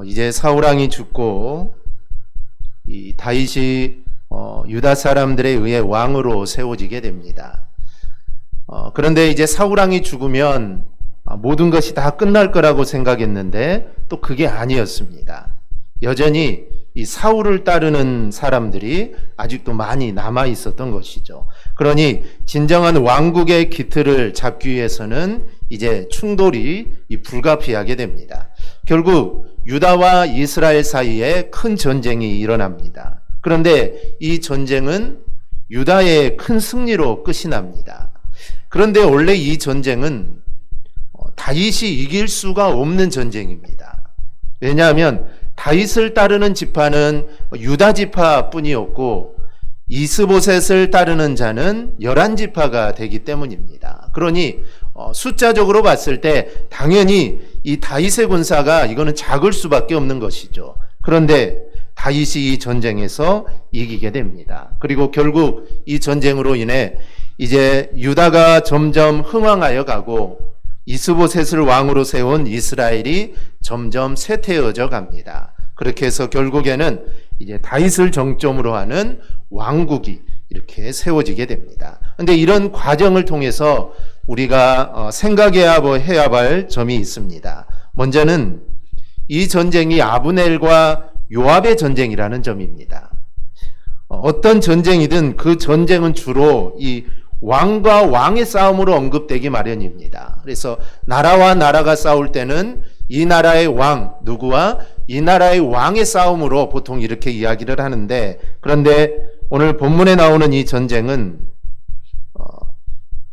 이제 사울 왕이 죽고 이 다윗이 유다 사람들에 의해 왕으로 세워지게 됩니다. 그런데 이제 사울 왕이 죽으면 모든 것이 다 끝날 거라고 생각했는데 또 그게 아니었습니다. 여전히 이 사울을 따르는 사람들이 아직도 많이 남아 있었던 것이죠. 그러니 진정한 왕국의 기틀을 잡기 위해서는 이제 충돌이 불가피하게 됩니다. 결국 유다와 이스라엘 사이에 큰 전쟁이 일어납니다. 그런데 이 전쟁은 유다의 큰 승리로 끝이 납니다. 그런데 원래 이 전쟁은 다윗이 이길 수가 없는 전쟁입니다. 왜냐하면 다윗을 따르는 지파는 유다 지파뿐이었고 이스보셋을 따르는 자는 11지파가 되기 때문입니다. 그러니 숫자적으로 봤을 때 당연히 이 다윗의 군사가 이거는 작을 수밖에 없는 것이죠. 그런데 다윗이 이 전쟁에서 이기게 됩니다. 그리고 결국 이 전쟁으로 인해 이제 유다가 점점 흥왕하여 가고 이스보셋을 왕으로 세운 이스라엘이 점점 쇠퇴해져 갑니다. 그렇게 해서 결국에는 이제 다윗을 정점으로 하는 왕국이 이렇게 세워지게 됩니다. 그런데 이런 과정을 통해서 우리가 생각해야 할 점이 있습니다. 먼저는 이 전쟁이 아브넬과 요압의 전쟁이라는 점입니다. 어떤 전쟁이든 그 전쟁은 주로 이 왕과 왕의 싸움으로 언급되기 마련입니다. 그래서 나라와 나라가 싸울 때는 이 나라의 왕 누구와 이 나라의 왕의 싸움으로 보통 이렇게 이야기를 하는데, 그런데 오늘 본문에 나오는 이 전쟁은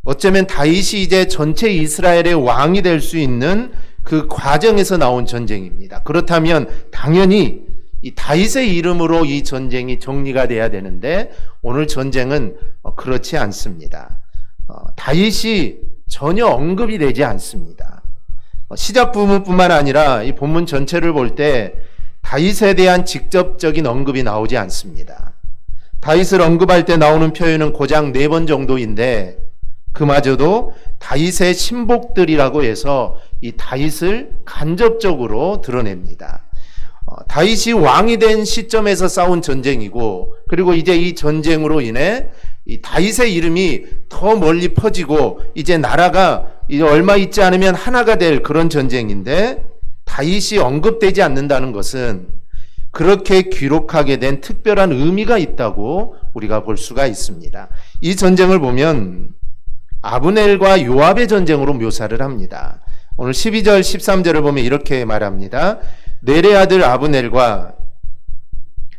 어쩌면 다윗이 이제 전체 이스라엘의 왕이 될 수 있는 그 과정에서 나온 전쟁입니다. 그렇다면 당연히 이 다윗의 이름으로 이 전쟁이 정리가 돼야 되는데 오늘 전쟁은 그렇지 않습니다. 다윗이 전혀 언급이 되지 않습니다. 시작 부분뿐만 아니라 이 본문 전체를 볼 때 다윗에 대한 직접적인 언급이 나오지 않습니다. 다윗을 언급할 때 나오는 표현은 고작 4번 정도인데 그마저도 다윗의 신복들이라고 해서 이 다윗을 간접적으로 드러냅니다. 다윗이 왕이 된 시점에서 싸운 전쟁이고, 그리고 이제 이 전쟁으로 인해 이 다윗의 이름이 더 멀리 퍼지고 이제 나라가 이제 얼마 있지 않으면 하나가 될 그런 전쟁인데 다윗이 언급되지 않는다는 것은 그렇게 기록하게 된 특별한 의미가 있다고 우리가 볼 수가 있습니다. 이 전쟁을 보면 아브넬과 요압의 전쟁으로 묘사를 합니다. 오늘 12절 13절을 보면 이렇게 말합니다. 넬의 아들 아브넬과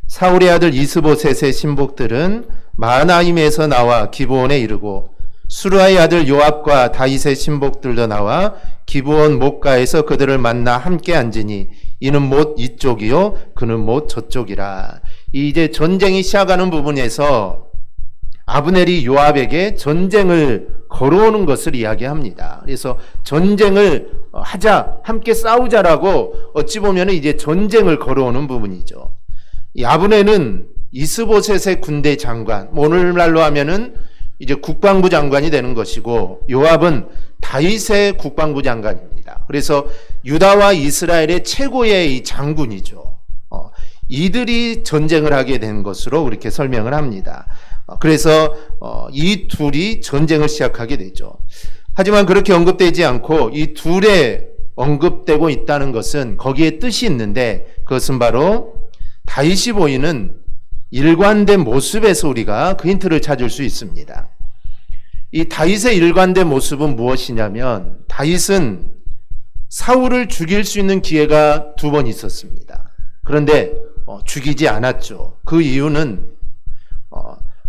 사울의 아들 이스보셋의 신복들은 마하나임에서 나와 기브온에 이르고 수르아의 아들 요압과 다윗의 신복들도 나와 기브온 목가에서 그들을 만나 함께 앉으니 이는 못 이쪽이요 그는 못 저쪽이라. 이제 전쟁이 시작하는 부분에서 아브넬이 요압에게 전쟁을 걸어오는 것을 이야기합니다. 그래서 전쟁을 하자, 함께 싸우자라고 어찌 보면 이제 전쟁을 걸어오는 부분이죠. 이 아브넬은 이스보셋의 군대 장관, 오늘날로 하면은 이제 국방부 장관이 되는 것이고, 요압은 다윗의 국방부 장관입니다. 그래서 유다와 이스라엘의 최고의 이 장군이죠. 이들이 전쟁을 하게 된 것으로 그렇게 설명을 합니다. 그래서 이 둘이 전쟁을 시작하게 되죠. 하지만 그렇게 언급되지 않고 이 둘에 언급되고 있다는 것은 거기에 뜻이 있는데, 그것은 바로 다윗이 보이는 일관된 모습에서 우리가 그 힌트를 찾을 수 있습니다. 이 다윗의 일관된 모습은 무엇이냐면, 다윗은 사울을 죽일 수 있는 기회가 2번 있었습니다. 그런데 죽이지 않았죠. 그 이유는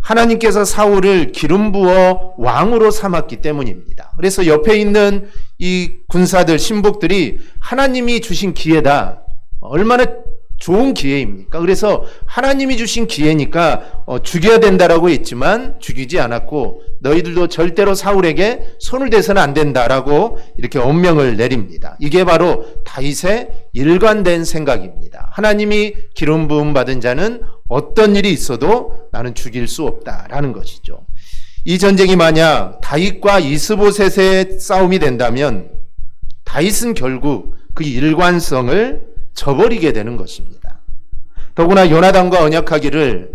하나님께서 사울을 기름 부어 왕으로 삼았기 때문입니다. 그래서 옆에 있는 이 군사들, 신복들이 하나님이 주신 기회다. 얼마나 좋은 기회입니까? 그래서 하나님이 주신 기회니까 죽여야 된다라고 했지만 죽이지 않았고, 너희들도 절대로 사울에게 손을 대서는 안 된다라고 이렇게 엄명을 내립니다. 이게 바로 다윗의 일관된 생각입니다. 하나님이 기름 부음 받은 자는 어떤 일이 있어도 나는 죽일 수 없다라는 것이죠. 이 전쟁이 만약 다윗과 이스보셋의 싸움이 된다면 다윗은 결국 그 일관성을 저버리게 되는 것입니다. 더구나 요나단과 언약하기를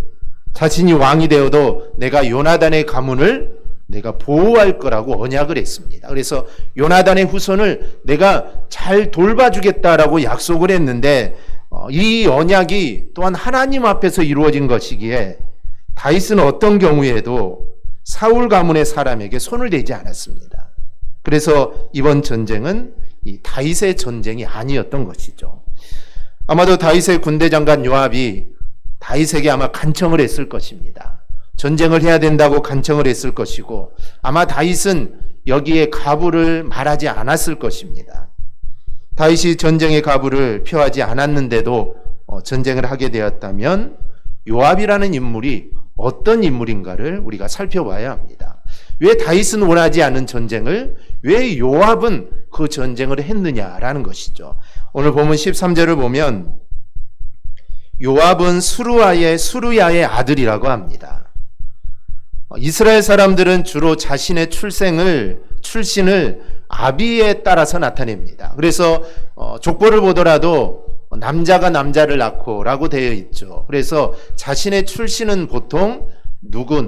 자신이 왕이 되어도 내가 요나단의 가문을 내가 보호할 거라고 언약을 했습니다. 그래서 요나단의 후손을 내가 잘 돌봐주겠다라고 약속을 했는데 이 언약이 또한 하나님 앞에서 이루어진 것이기에 다윗은 어떤 경우에도 사울 가문의 사람에게 손을 대지 않았습니다. 그래서 이번 전쟁은 이 다윗의 전쟁이 아니었던 것이죠. 아마도 다윗의 군대 장관 요압이 다윗에게 아마 간청을 했을 것입니다. 전쟁을 해야 된다고 간청을 했을 것이고 아마 다윗은 여기에 가부를 말하지 않았을 것입니다. 다윗이 전쟁의 가부를 표하지 않았는데도 전쟁을 하게 되었다면 요압이라는 인물이 어떤 인물인가를 우리가 살펴봐야 합니다. 왜 다윗은 원하지 않은 전쟁을 왜 요압은 그 전쟁을 했느냐라는 것이죠. 오늘 본문 13절을 보면 요압은 수루야의 아들이라고 합니다. 이스라엘 사람들은 주로 자신의 출신을 아비에 따라서 나타냅니다. 그래서 족보를 보더라도 남자가 남자를 낳고라고 되어 있죠. 그래서 자신의 출신은 보통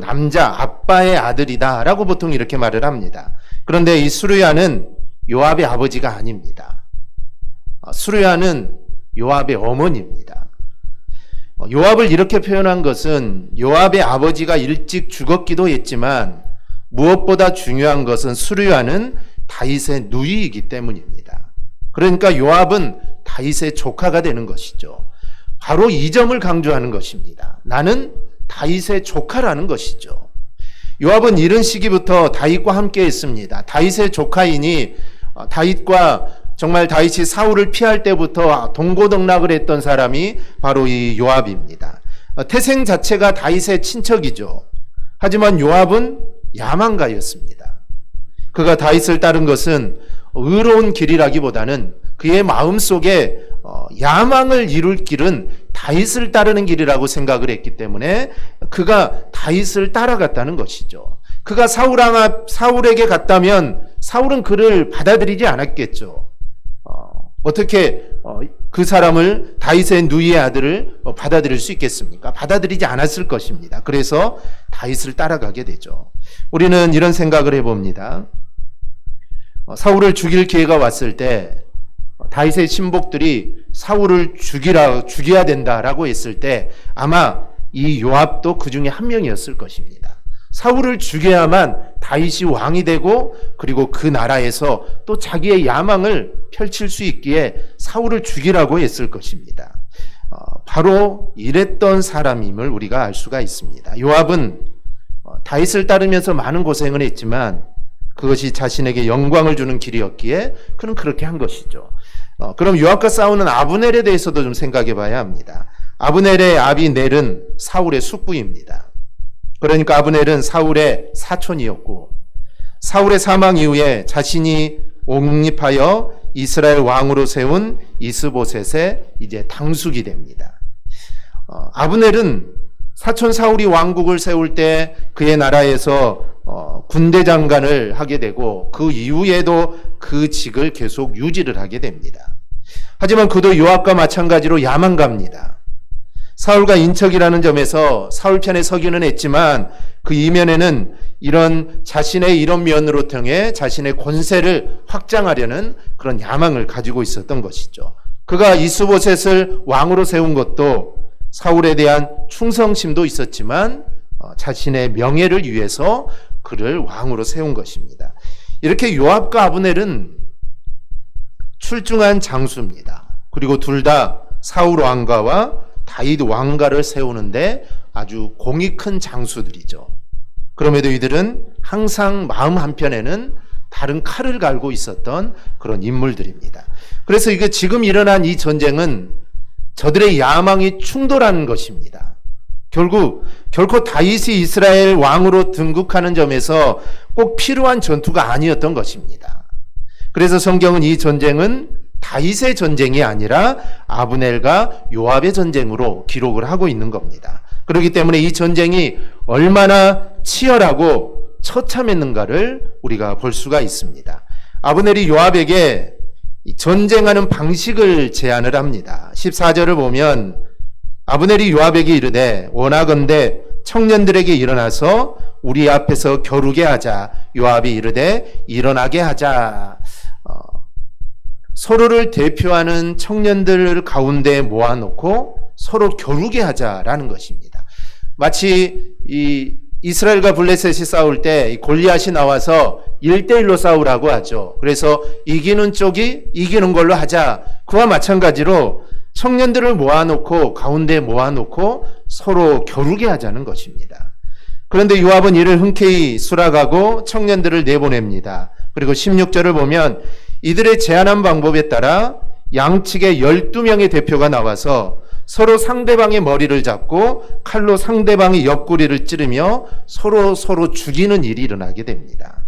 남자 아빠의 아들이다라고 보통 이렇게 말을 합니다. 그런데 이 수르야는 요압의 아버지가 아닙니다. 수르야는 요압의 어머니입니다. 요압을 이렇게 표현한 것은 요압의 아버지가 일찍 죽었기도 했지만 무엇보다 중요한 것은 수르야는 다윗의 누이이기 때문입니다. 그러니까 요압은 다윗의 조카가 되는 것이죠. 바로 이 점을 강조하는 것입니다. 나는 다윗의 조카라는 것이죠. 요압은 이른 시기부터 다윗과 함께 했습니다. 다윗의 조카이니 정말 다윗이 사울을 피할 때부터 동고동락을 했던 사람이 바로 이 요압입니다. 태생 자체가 다윗의 친척이죠. 하지만 요압은 야망가였습니다. 그가 다윗을 따른 것은 의로운 길이라기보다는 그의 마음속에 야망을 이룰 길은 다윗을 따르는 길이라고 생각을 했기 때문에 그가 다윗을 따라갔다는 것이죠. 그가 사울에게 갔다면 사울은 그를 받아들이지 않았겠죠. 어떻게 그 사람을 다윗의 누이의 아들을 받아들일 수 있겠습니까? 받아들이지 않았을 것입니다. 그래서 다윗을 따라가게 되죠. 우리는 이런 생각을 해봅니다. 사울을 죽일 기회가 왔을 때 다윗의 신복들이 사울을 죽여야 된다라고 했을 때 아마 이 요압도 그 중에 한 명이었을 것입니다. 사울을 죽여야만 다윗이 왕이 되고 그리고 그 나라에서 또 자기의 야망을 펼칠 수 있기에 사울을 죽이라고 했을 것입니다. 바로 이랬던 사람임을 우리가 알 수가 있습니다. 요압은 다윗을 따르면서 많은 고생을 했지만 그것이 자신에게 영광을 주는 길이었기에 그는 그렇게 한 것이죠. 그럼 요압과 싸우는 아브넬에 대해서도 좀 생각해 봐야 합니다. 아브넬의 아비 넬은 사울의 숙부입니다. 그러니까 아브넬은 사울의 사촌이었고 사울의 사망 이후에 자신이 옹립하여 이스라엘 왕으로 세운 이스보셋의 이제 당숙이 됩니다. 아브넬은 사촌 사울이 왕국을 세울 때 그의 나라에서 군대 장관을 하게 되고 그 이후에도 그 직을 계속 유지를 하게 됩니다. 하지만 그도 요압과 마찬가지로 야망가입니다. 사울과 인척이라는 점에서 사울 편에 서기는 했지만 그 이면에는 자신의 이런 면으로 통해 자신의 권세를 확장하려는 그런 야망을 가지고 있었던 것이죠. 그가 이스보셋을 왕으로 세운 것도 사울에 대한 충성심도 있었지만 자신의 명예를 위해서 그를 왕으로 세운 것입니다. 이렇게 요압과 아브넬은 출중한 장수입니다. 그리고 둘 다 사울 왕가와 다윗 왕가를 세우는데 아주 공이 큰 장수들이죠. 그럼에도 이들은 항상 마음 한편에는 다른 칼을 갈고 있었던 그런 인물들입니다. 그래서 이게 지금 일어난 이 전쟁은 저들의 야망이 충돌한 것입니다. 결코 다윗이 이스라엘 왕으로 등극하는 점에서 꼭 필요한 전투가 아니었던 것입니다. 그래서 성경은 이 전쟁은 다윗의 전쟁이 아니라 아브넬과 요압의 전쟁으로 기록을 하고 있는 겁니다. 그렇기 때문에 이 전쟁이 얼마나 치열하고 처참했는가를 우리가 볼 수가 있습니다. 아브넬이 요압에게 이 전쟁하는 방식을 제안을 합니다. 14절을 보면 아브넬이 요압에게 이르되 원하건대 청년들에게 일어나서 우리 앞에서 겨루게 하자. 요압이 이르되 일어나게 하자. 서로를 대표하는 청년들 가운데 모아놓고 서로 겨루게 하자라는 것입니다. 마치 이 이스라엘과 블레셋이 싸울 때 골리앗이 나와서 1대1로 싸우라고 하죠. 그래서 이기는 쪽이 이기는 걸로 하자. 그와 마찬가지로 청년들을 모아놓고 가운데 모아놓고 서로 겨루게 하자는 것입니다. 그런데 요압은 이를 흔쾌히 수락하고 청년들을 내보냅니다. 그리고 16절을 보면 이들의 제안한 방법에 따라 양측에 12명의 대표가 나와서 서로 상대방의 머리를 잡고 칼로 상대방의 옆구리를 찌르며 서로 죽이는 일이 일어나게 됩니다.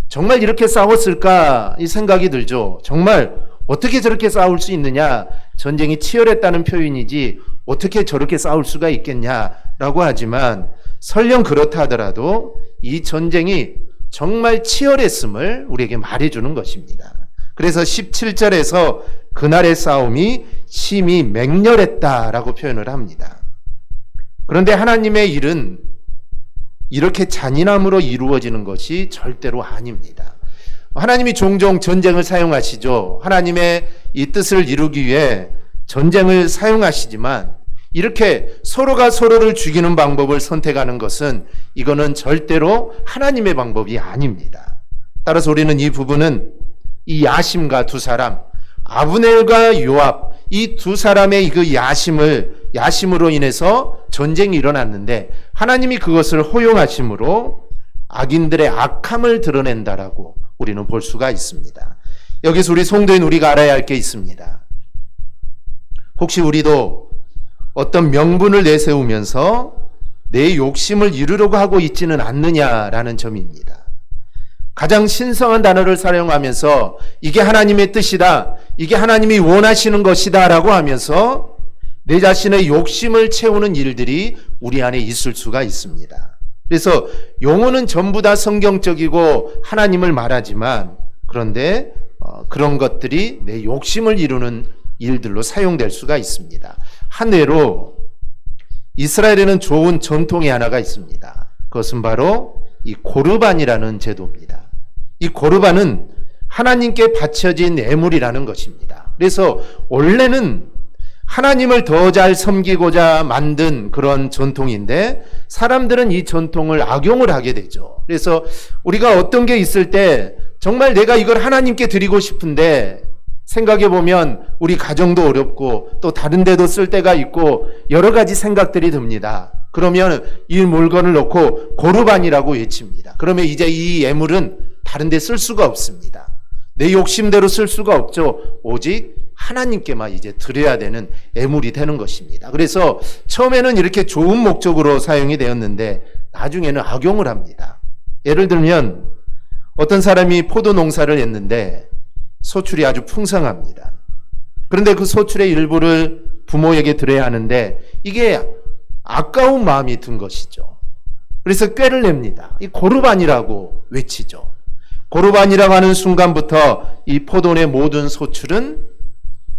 정말 이렇게 싸웠을까 이 생각이 들죠. 정말 어떻게 저렇게 싸울 수 있느냐. 전쟁이 치열했다는 표현이지 어떻게 저렇게 싸울 수가 있겠냐라고 하지만 설령 그렇다 하더라도 이 전쟁이 정말 치열했음을 우리에게 말해주는 것입니다. 그래서 17절에서 그날의 싸움이 심히 맹렬했다라고 표현을 합니다. 그런데 하나님의 일은 이렇게 잔인함으로 이루어지는 것이 절대로 아닙니다. 하나님이 종종 전쟁을 사용하시죠. 하나님의 이 뜻을 이루기 위해 전쟁을 사용하시지만 이렇게 서로가 서로를 죽이는 방법을 선택하는 것은 이거는 절대로 하나님의 방법이 아닙니다. 따라서 우리는 이 부분은 이 야심과 두 사람, 아브넬과 요압, 이 두 사람의 그 야심으로 인해서 전쟁이 일어났는데 하나님이 그것을 허용하심으로 악인들의 악함을 드러낸다라고 우리는 볼 수가 있습니다. 여기서 우리 성도인 우리가 알아야 할 게 있습니다. 혹시 우리도 어떤 명분을 내세우면서 내 욕심을 이루려고 하고 있지는 않느냐라는 점입니다. 가장 신성한 단어를 사용하면서 이게 하나님의 뜻이다, 이게 하나님이 원하시는 것이다 라고 하면서 내 자신의 욕심을 채우는 일들이 우리 안에 있을 수가 있습니다. 그래서 용어는 전부 다 성경적이고 하나님을 말하지만 그런데 그런 것들이 내 욕심을 이루는 일들로 사용될 수가 있습니다. 한 예로 이스라엘에는 좋은 전통이 하나가 있습니다. 그것은 바로 이 고르반이라는 제도입니다. 이 고르반은 하나님께 바쳐진 예물이라는 것입니다. 그래서 원래는 하나님을 더 잘 섬기고자 만든 그런 전통인데 사람들은 이 전통을 악용을 하게 되죠. 그래서 우리가 어떤 게 있을 때 정말 내가 이걸 하나님께 드리고 싶은데 생각해 보면 우리 가정도 어렵고 또 다른 데도 쓸 때가 있고 여러 가지 생각들이 듭니다. 그러면 이 물건을 놓고 고르반이라고 외칩니다. 그러면 이제 이 예물은 다른 데 쓸 수가 없습니다. 내 욕심대로 쓸 수가 없죠. 오직 하나님께만 이제 드려야 되는 예물이 되는 것입니다. 그래서 처음에는 이렇게 좋은 목적으로 사용이 되었는데 나중에는 악용을 합니다. 예를 들면 어떤 사람이 포도 농사를 했는데 소출이 아주 풍성합니다. 그런데 그 소출의 일부를 부모에게 드려야 하는데 이게 아까운 마음이 든 것이죠. 그래서 꾀를 냅니다. 이 고르반이라고 외치죠. 고르반이라고 하는 순간부터 이 포도의 모든 소출은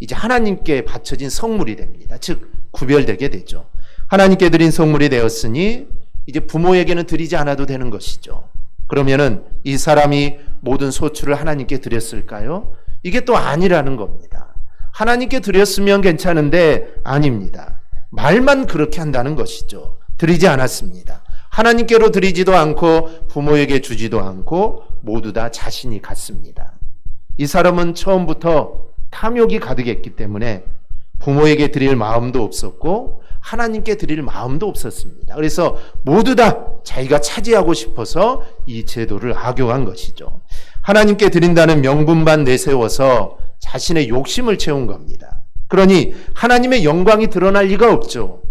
이제 하나님께 바쳐진 성물이 됩니다. 즉 구별되게 되죠. 하나님께 드린 성물이 되었으니 이제 부모에게는 드리지 않아도 되는 것이죠. 그러면은 이 사람이 모든 소출을 하나님께 드렸을까요? 이게 또 아니라는 겁니다. 하나님께 드렸으면 괜찮은데 아닙니다. 말만 그렇게 한다는 것이죠. 드리지 않았습니다. 하나님께로 드리지도 않고 부모에게 주지도 않고 모두 다 자신이 갖습니다. 이 사람은 처음부터 탐욕이 가득했기 때문에 부모에게 드릴 마음도 없었고 하나님께 드릴 마음도 없었습니다. 그래서 모두 다 자기가 차지하고 싶어서 이 제도를 악용한 것이죠. 하나님께 드린다는 명분만 내세워서 자신의 욕심을 채운 겁니다. 그러니 하나님의 영광이 드러날 리가 없죠.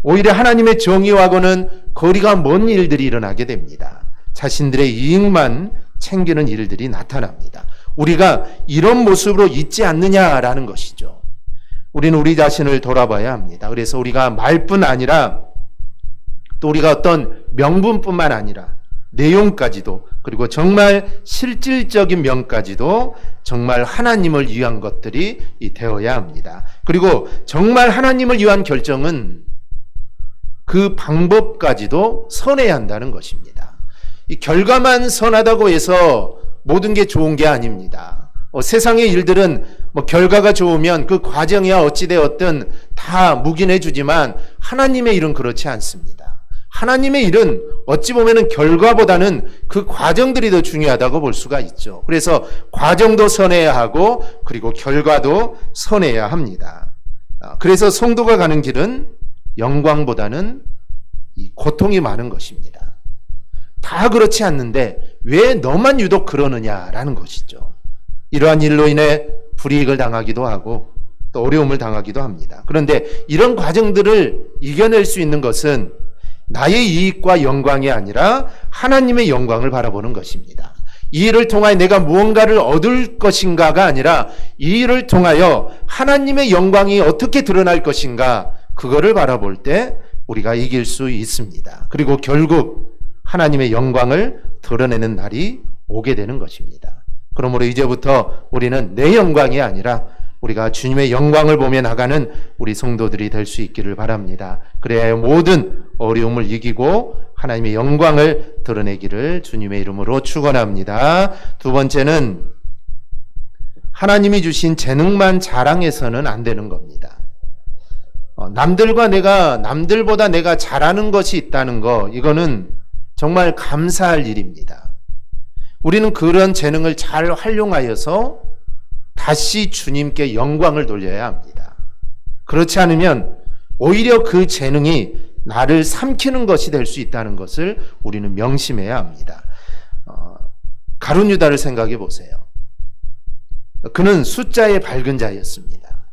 오히려 하나님의 정의와고는 거리가 먼 일들이 일어나게 됩니다. 자신들의 이익만 챙기는 일들이 나타납니다. 우리가 이런 모습으로 있지 않느냐라는 것이죠. 우리는 우리 자신을 돌아봐야 합니다. 그래서 우리가 말뿐 아니라 또 우리가 어떤 명분뿐만 아니라 내용까지도 그리고 정말 실질적인 면까지도 정말 하나님을 위한 것들이 되어야 합니다. 그리고 정말 하나님을 위한 결정은 그 방법까지도 선해야 한다는 것입니다. 이 결과만 선하다고 해서 모든 게 좋은 게 아닙니다. 세상의 일들은 결과가 좋으면 그 과정이야 어찌되었든 다 묵인해 주지만 하나님의 일은 그렇지 않습니다. 하나님의 일은 어찌 보면은 결과보다는 그 과정들이 더 중요하다고 볼 수가 있죠. 그래서 과정도 선해야 하고 그리고 결과도 선해야 합니다. 그래서 성도가 가는 길은 영광보다는 이 고통이 많은 것입니다. 다 그렇지 않는데 왜 너만 유독 그러느냐라는 것이죠. 이러한 일로 인해 불이익을 당하기도 하고 또 어려움을 당하기도 합니다. 그런데 이런 과정들을 이겨낼 수 있는 것은 나의 이익과 영광이 아니라 하나님의 영광을 바라보는 것입니다. 이 일을 통하여 내가 무언가를 얻을 것인가가 아니라 이 일을 통하여 하나님의 영광이 어떻게 드러날 것인가, 그거를 바라볼 때 우리가 이길 수 있습니다. 그리고 결국 하나님의 영광을 드러내는 날이 오게 되는 것입니다. 그러므로 이제부터 우리는 내 영광이 아니라 우리가 주님의 영광을 보며 나가는 우리 성도들이 될 수 있기를 바랍니다. 그래야 모든 어려움을 이기고 하나님의 영광을 드러내기를 주님의 이름으로 축원합니다. 두 번째는 하나님이 주신 재능만 자랑해서는 안 되는 겁니다. 남들보다 내가 잘하는 것이 있다는 거, 이거는 정말 감사할 일입니다. 우리는 그런 재능을 잘 활용하여서 다시 주님께 영광을 돌려야 합니다. 그렇지 않으면 오히려 그 재능이 나를 삼키는 것이 될 수 있다는 것을 우리는 명심해야 합니다. 가룟 유다를 생각해 보세요. 그는 숫자에 밝은 자였습니다.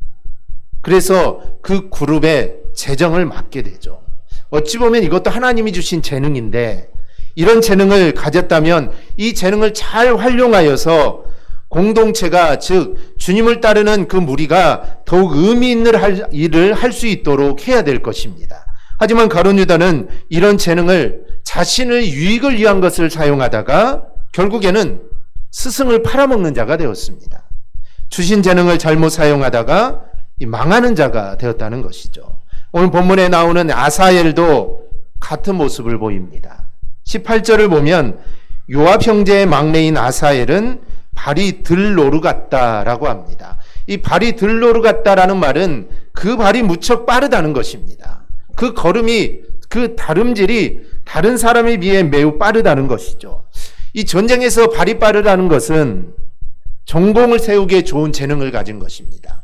그래서 그 그룹의 재정을 맡게 되죠. 어찌 보면 이것도 하나님이 주신 재능인데, 이런 재능을 가졌다면 이 재능을 잘 활용하여서 공동체가, 즉 주님을 따르는 그 무리가 더욱 의미 있는 일을 할 수 있도록 해야 될 것입니다. 하지만 가룟 유다는 이런 재능을 자신의 유익을 위한 것을 사용하다가 결국에는 스승을 팔아먹는 자가 되었습니다. 주신 재능을 잘못 사용하다가 망하는 자가 되었다는 것이죠. 오늘 본문에 나오는 아사엘도 같은 모습을 보입니다. 18절을 보면 요압 형제의 막내인 아사엘은 발이 들노루 같다라고 합니다. 이 발이 들노루 같다라는 말은 그 발이 무척 빠르다는 것입니다. 그 걸음이, 그 다름질이 다른 사람에 비해 매우 빠르다는 것이죠. 이 전쟁에서 발이 빠르다는 것은 전공을 세우기에 좋은 재능을 가진 것입니다.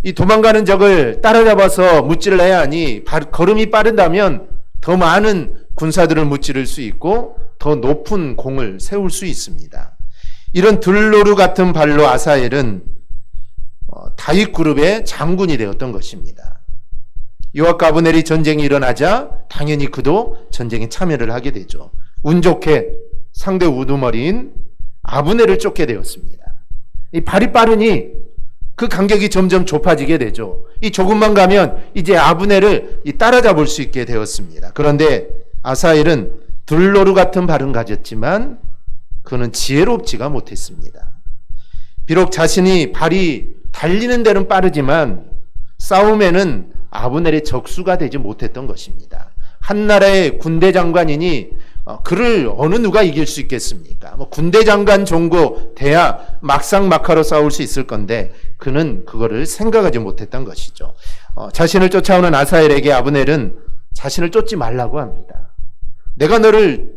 이 도망가는 적을 따라잡아서 무찌를 해야 하니 걸음이 빠르다면 더 많은 군사들을 무찌를 수 있고 더 높은 공을 세울 수 있습니다. 이런 들노루 같은 발로 아사엘은 다윗 그룹의 장군이 되었던 것입니다. 요압과 아브넬이 전쟁이 일어나자 당연히 그도 전쟁에 참여를 하게 되죠. 운 좋게 상대 우두머리인 아브넬을 쫓게 되었습니다. 이 발이 빠르니 그 간격이 점점 좁아지게 되죠. 이 조금만 가면 이제 아브넬을 따라잡을 수 있게 되었습니다. 그런데 아사엘은 들노루 같은 발은 가졌지만 그는 지혜롭지가 못했습니다. 비록 자신이 발이 달리는 데는 빠르지만 싸움에는 아브넬의 적수가 되지 못했던 것입니다. 한 나라의 군대 장관이니 그를 어느 누가 이길 수 있겠습니까? 군대 장관 정도 돼야 막상막하로 싸울 수 있을 건데 그는 그거를 생각하지 못했던 것이죠. 자신을 쫓아오는 아사엘에게 아브넬은 자신을 쫓지 말라고 합니다. 내가 너를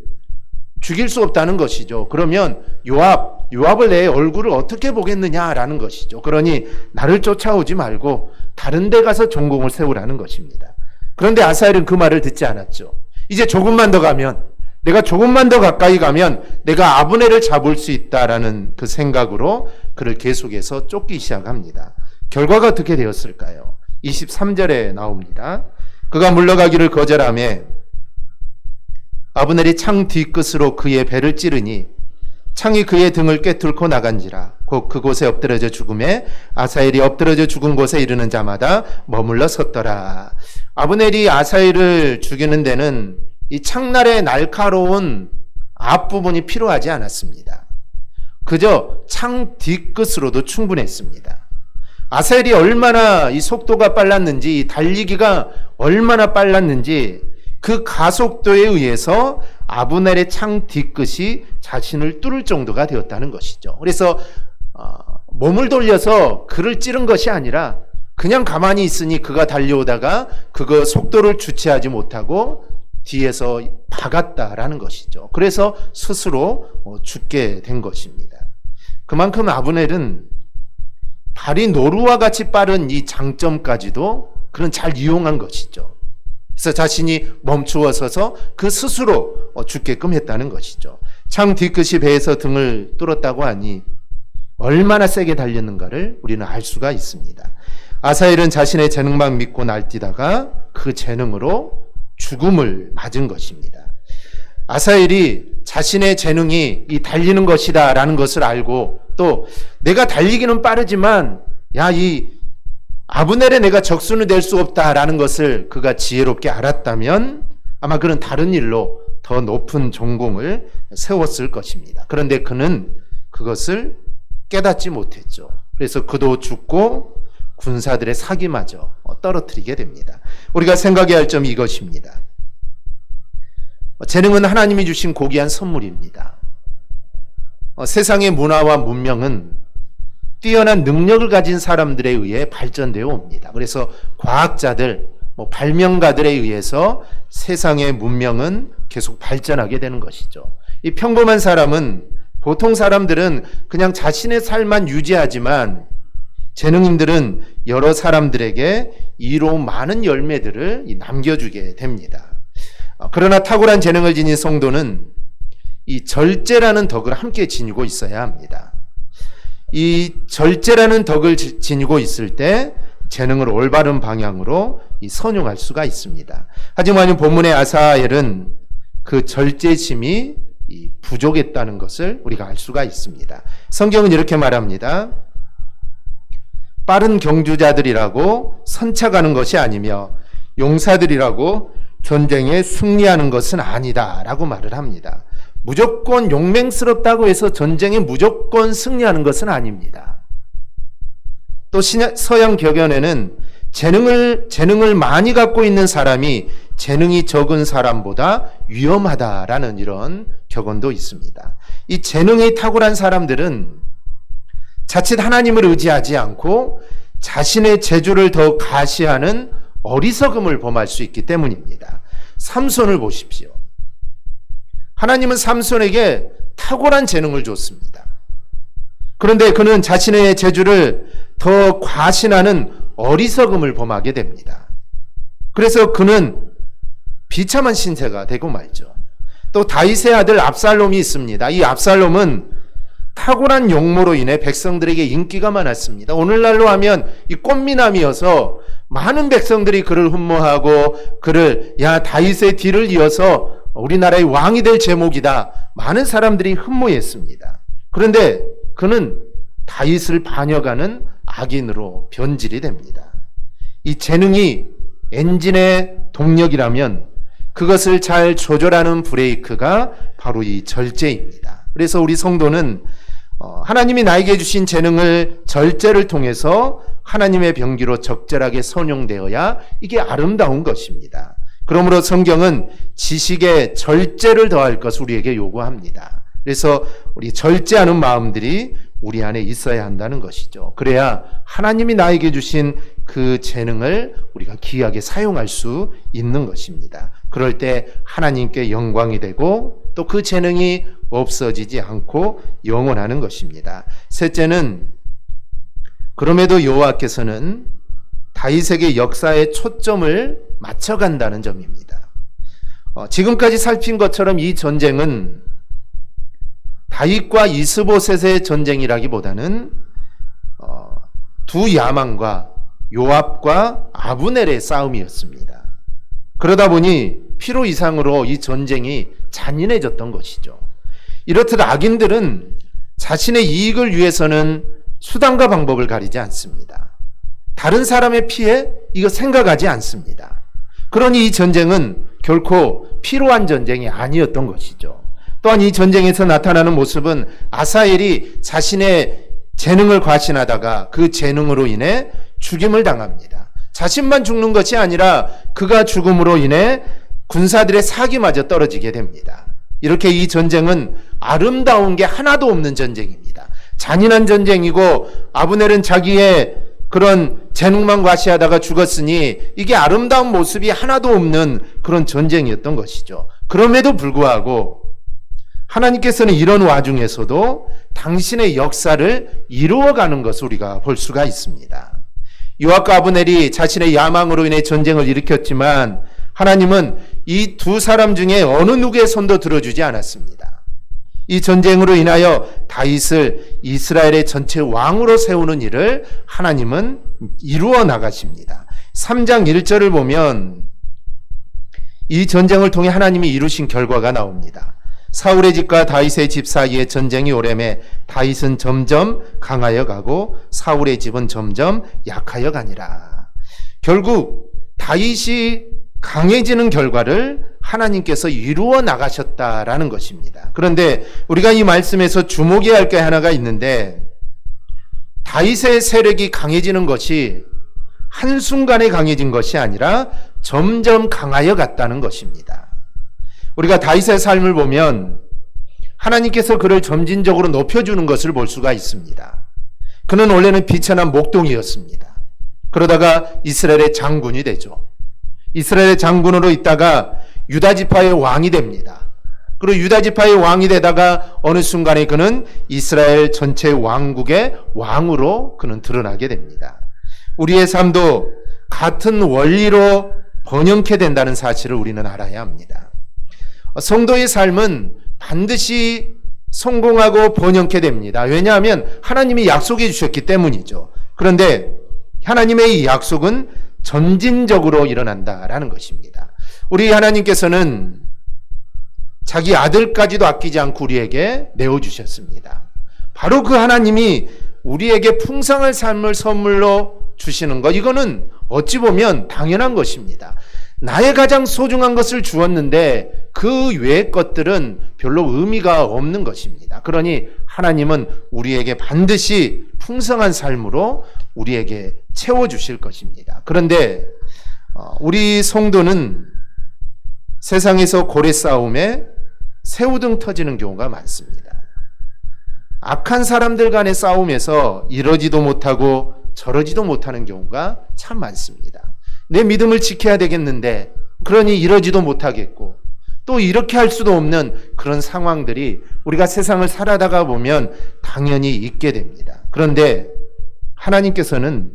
죽일 수 없다는 것이죠. 그러면 요압을 내 얼굴을 어떻게 보겠느냐라는 것이죠. 그러니 나를 쫓아오지 말고 다른 데 가서 전공을 세우라는 것입니다. 그런데 아사엘은 그 말을 듣지 않았죠. 이제 조금만 더 가면, 내가 조금만 더 가까이 가면 내가 아브넬을 잡을 수 있다라는 그 생각으로 그를 계속해서 쫓기 시작합니다. 결과가 어떻게 되었을까요? 23절에 나옵니다. 그가 물러가기를 거절하며 아브넬이 창 뒤끝으로 그의 배를 찌르니 창이 그의 등을 꿰뚫고 나간지라. 곧 그곳에 엎드러져 죽음에 아사엘이 엎드러져 죽은 곳에 이르는 자마다 머물러 섰더라. 아브넬이 아사엘을 죽이는 데는 이 창날의 날카로운 앞부분이 필요하지 않았습니다. 그저 창 뒤끝으로도 충분했습니다. 아사엘이 얼마나 이 속도가 빨랐는지, 이 달리기가 얼마나 빨랐는지 그 가속도에 의해서 아브넬의 창 뒤끝이 자신을 뚫을 정도가 되었다는 것이죠. 그래서 몸을 돌려서 그를 찌른 것이 아니라 그냥 가만히 있으니 그가 달려오다가 그거 속도를 주체하지 못하고 뒤에서 박았다라는 것이죠. 그래서 스스로 죽게 된 것입니다. 그만큼 아브넬은 발이 노루와 같이 빠른 이 장점까지도 그는 잘 이용한 것이죠. 그래서 자신이 멈추어 서서 그 스스로 죽게끔 했다는 것이죠. 창 뒤끝이 배에서 등을 뚫었다고 하니 얼마나 세게 달렸는가를 우리는 알 수가 있습니다. 아사엘은 자신의 재능만 믿고 날뛰다가 그 재능으로 죽음을 맞은 것입니다. 아사엘이 자신의 재능이 이 달리는 것이다 라는 것을 알고 또 내가 달리기는 빠르지만 이 아브넬에 내가 적수는 될 수 없다라는 것을 그가 지혜롭게 알았다면 아마 그는 다른 일로 더 높은 전공을 세웠을 것입니다. 그런데 그는 그것을 깨닫지 못했죠. 그래서 그도 죽고 군사들의 사기마저 떨어뜨리게 됩니다. 우리가 생각해야 할 점이 이것입니다. 재능은 하나님이 주신 고귀한 선물입니다. 세상의 문화와 문명은 뛰어난 능력을 가진 사람들에 의해 발전되어 옵니다. 그래서 과학자들, 발명가들에 의해서 세상의 문명은 계속 발전하게 되는 것이죠. 이 평범한 사람은, 보통 사람들은 그냥 자신의 삶만 유지하지만 재능인들은 여러 사람들에게 이로운 많은 열매들을 남겨주게 됩니다. 그러나 탁월한 재능을 지닌 성도는 이 절제라는 덕을 함께 지니고 있어야 합니다. 이 절제라는 덕을 지니고 있을 때 재능을 올바른 방향으로 선용할 수가 있습니다. 하지만 본문의 아사엘은 그 절제심이 부족했다는 것을 우리가 알 수가 있습니다. 성경은 이렇게 말합니다. 빠른 경주자들이라고 선착하는 것이 아니며 용사들이라고 전쟁에 승리하는 것은 아니다 라고 말을 합니다. 무조건 용맹스럽다고 해서 전쟁에 무조건 승리하는 것은 아닙니다. 또 서양 격언에는 재능을 많이 갖고 있는 사람이 재능이 적은 사람보다 위험하다라는 이런 격언도 있습니다. 이 재능이 탁월한 사람들은 자칫 하나님을 의지하지 않고 자신의 재주를 더 가시하는 어리석음을 범할 수 있기 때문입니다. 삼손을 보십시오. 하나님은 삼손에게 탁월한 재능을 줬습니다. 그런데 그는 자신의 재주를 더 과신하는 어리석음을 범하게 됩니다. 그래서 그는 비참한 신세가 되고 말죠. 또 다윗의 아들 압살롬이 있습니다. 이 압살롬은 탁월한 용모로 인해 백성들에게 인기가 많았습니다. 오늘날로 하면 이 꽃미남이어서 많은 백성들이 그를 흠모하고 그를 다윗의 뒤를 이어서 우리나라의 왕이 될 제목이다. 많은 사람들이 흠모했습니다. 그런데 그는 다윗을 반역하는 악인으로 변질이 됩니다. 이 재능이 엔진의 동력이라면 그것을 잘 조절하는 브레이크가 바로 이 절제입니다. 그래서 우리 성도는 하나님이 나에게 주신 재능을 절제를 통해서 하나님의 병기로 적절하게 선용되어야 이게 아름다운 것입니다. 그러므로 성경은 지식에 절제를 더할 것을 우리에게 요구합니다. 그래서 우리 절제하는 마음들이 우리 안에 있어야 한다는 것이죠. 그래야 하나님이 나에게 주신 그 재능을 우리가 귀하게 사용할 수 있는 것입니다. 그럴 때 하나님께 영광이 되고 또 그 재능이 없어지지 않고 영원하는 것입니다. 셋째는 그럼에도 여호와께서는 다윗에게 역사의 초점을 맞춰간다는 점입니다. 지금까지 살핀 것처럼 이 전쟁은 다윗과 이스보셋의 전쟁이라기보다는 두 야만과 요압과 아브넬의 싸움이었습니다. 그러다 보니 필요 이상으로 이 전쟁이 잔인해졌던 것이죠. 이렇듯 악인들은 자신의 이익을 위해서는 수단과 방법을 가리지 않습니다. 다른 사람의 피해 이거 생각하지 않습니다. 그러니 이 전쟁은 결코 필요한 전쟁이 아니었던 것이죠. 또한 이 전쟁에서 나타나는 모습은 아사엘이 자신의 재능을 과신하다가 그 재능으로 인해 죽임을 당합니다. 자신만 죽는 것이 아니라 그가 죽음으로 인해 군사들의 사기마저 떨어지게 됩니다. 이렇게 이 전쟁은 아름다운 게 하나도 없는 전쟁입니다. 잔인한 전쟁이고 아브넬은 자기의 그런 재능만 과시하다가 죽었으니 이게 아름다운 모습이 하나도 없는 그런 전쟁이었던 것이죠. 그럼에도 불구하고 하나님께서는 이런 와중에서도 당신의 역사를 이루어가는 것을 우리가 볼 수가 있습니다. 요압과 아브넬이 자신의 야망으로 인해 전쟁을 일으켰지만 하나님은 이 두 사람 중에 어느 누구의 손도 들어주지 않았습니다. 이 전쟁으로 인하여 다윗을 이스라엘의 전체 왕으로 세우는 일을 하나님은 이루어 나가십니다. 3장 1절을 보면 이 전쟁을 통해 하나님이 이루신 결과가 나옵니다. 사울의 집과 다윗의 집 사이에 전쟁이 오래매 다윗은 점점 강하여 가고 사울의 집은 점점 약하여 가니라. 결국 다윗이 강해지는 결과를 하나님께서 이루어 나가셨다라는 것입니다. 그런데 우리가 이 말씀에서 주목해야 할 게 하나가 있는데 다윗의 세력이 강해지는 것이 한순간에 강해진 것이 아니라 점점 강하여 갔다는 것입니다. 우리가 다윗의 삶을 보면 하나님께서 그를 점진적으로 높여주는 것을 볼 수가 있습니다. 그는 원래는 비천한 목동이었습니다. 그러다가 이스라엘의 장군이 되죠. 이스라엘의 장군으로 있다가 유다지파의 왕이 됩니다. 그리고 유다지파의 왕이 되다가 어느 순간에 그는 이스라엘 전체 왕국의 왕으로 그는 드러나게 됩니다. 우리의 삶도 같은 원리로 번영케 된다는 사실을 우리는 알아야 합니다. 성도의 삶은 반드시 성공하고 번영케 됩니다. 왜냐하면 하나님이 약속해 주셨기 때문이죠. 그런데 하나님의 이 약속은 점진적으로 일어난다라는 것입니다. 우리 하나님께서는 자기 아들까지도 아끼지 않고 우리에게 내어주셨습니다. 바로 그 하나님이 우리에게 풍성한 삶을 선물로 주시는 것, 이거는 어찌 보면 당연한 것입니다. 나의 가장 소중한 것을 주었는데 그 외의 것들은 별로 의미가 없는 것입니다. 그러니 하나님은 우리에게 반드시 풍성한 삶으로 우리에게 채워주실 것입니다. 그런데 우리 성도는 세상에서 고래 싸움에 새우등 터지는 경우가 많습니다. 악한 사람들 간의 싸움에서 이러지도 못하고 저러지도 못하는 경우가 참 많습니다. 내 믿음을 지켜야 되겠는데 그러니 이러지도 못하겠고 또 이렇게 할 수도 없는 그런 상황들이 우리가 세상을 살아가다 보면 당연히 있게 됩니다. 그런데 하나님께서는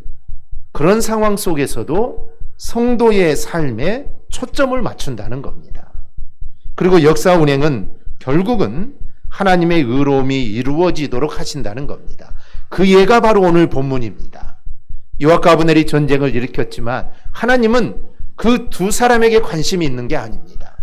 그런 상황 속에서도 성도의 삶에 초점을 맞춘다는 겁니다. 그리고 역사 운행은 결국은 하나님의 의로움이 이루어지도록 하신다는 겁니다. 그 예가 바로 오늘 본문입니다. 요압과 아브넬이 전쟁을 일으켰지만 하나님은 그 두 사람에게 관심이 있는 게 아닙니다.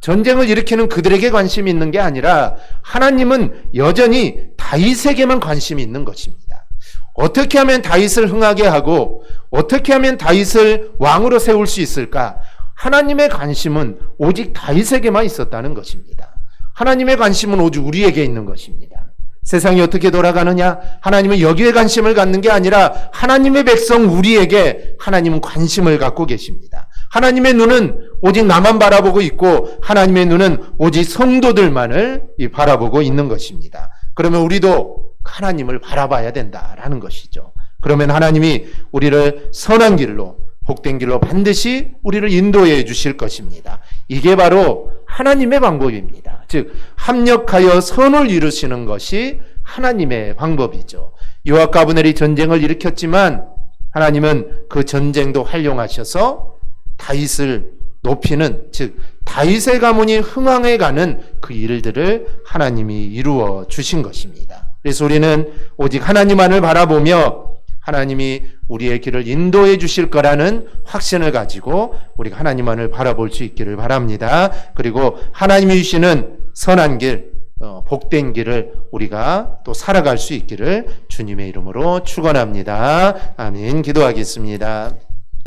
전쟁을 일으키는 그들에게 관심이 있는 게 아니라 하나님은 여전히 다윗에게만 관심이 있는 것입니다. 어떻게 하면 다윗을 흥하게 하고 어떻게 하면 다윗을 왕으로 세울 수 있을까? 하나님의 관심은 오직 다윗에게만 있었다는 것입니다. 하나님의 관심은 오직 우리에게 있는 것입니다. 세상이 어떻게 돌아가느냐? 하나님은 여기에 관심을 갖는 게 아니라 하나님의 백성 우리에게 하나님은 관심을 갖고 계십니다. 하나님의 눈은 오직 나만 바라보고 있고 하나님의 눈은 오직 성도들만을 바라보고 있는 것입니다. 그러면 우리도 하나님을 바라봐야 된다라는 것이죠. 그러면 하나님이 우리를 선한 길로 복된 길로 반드시 우리를 인도해 주실 것입니다. 이게 바로 하나님의 방법입니다. 즉 합력하여 선을 이루시는 것이 하나님의 방법이죠. 요압과 아브넬이 전쟁을 일으켰지만 하나님은 그 전쟁도 활용하셔서 다윗을 높이는, 즉 다윗의 가문이 흥왕해 가는 그 일들을 하나님이 이루어 주신 것입니다. 그래서 우리는 오직 하나님만을 바라보며 하나님이 우리의 길을 인도해 주실 거라는 확신을 가지고 우리가 하나님만을 바라볼 수 있기를 바랍니다. 그리고 하나님이 주시는 선한 길, 복된 길을 우리가 또 살아갈 수 있기를 주님의 이름으로 축원합니다. 아멘. 기도하겠습니다.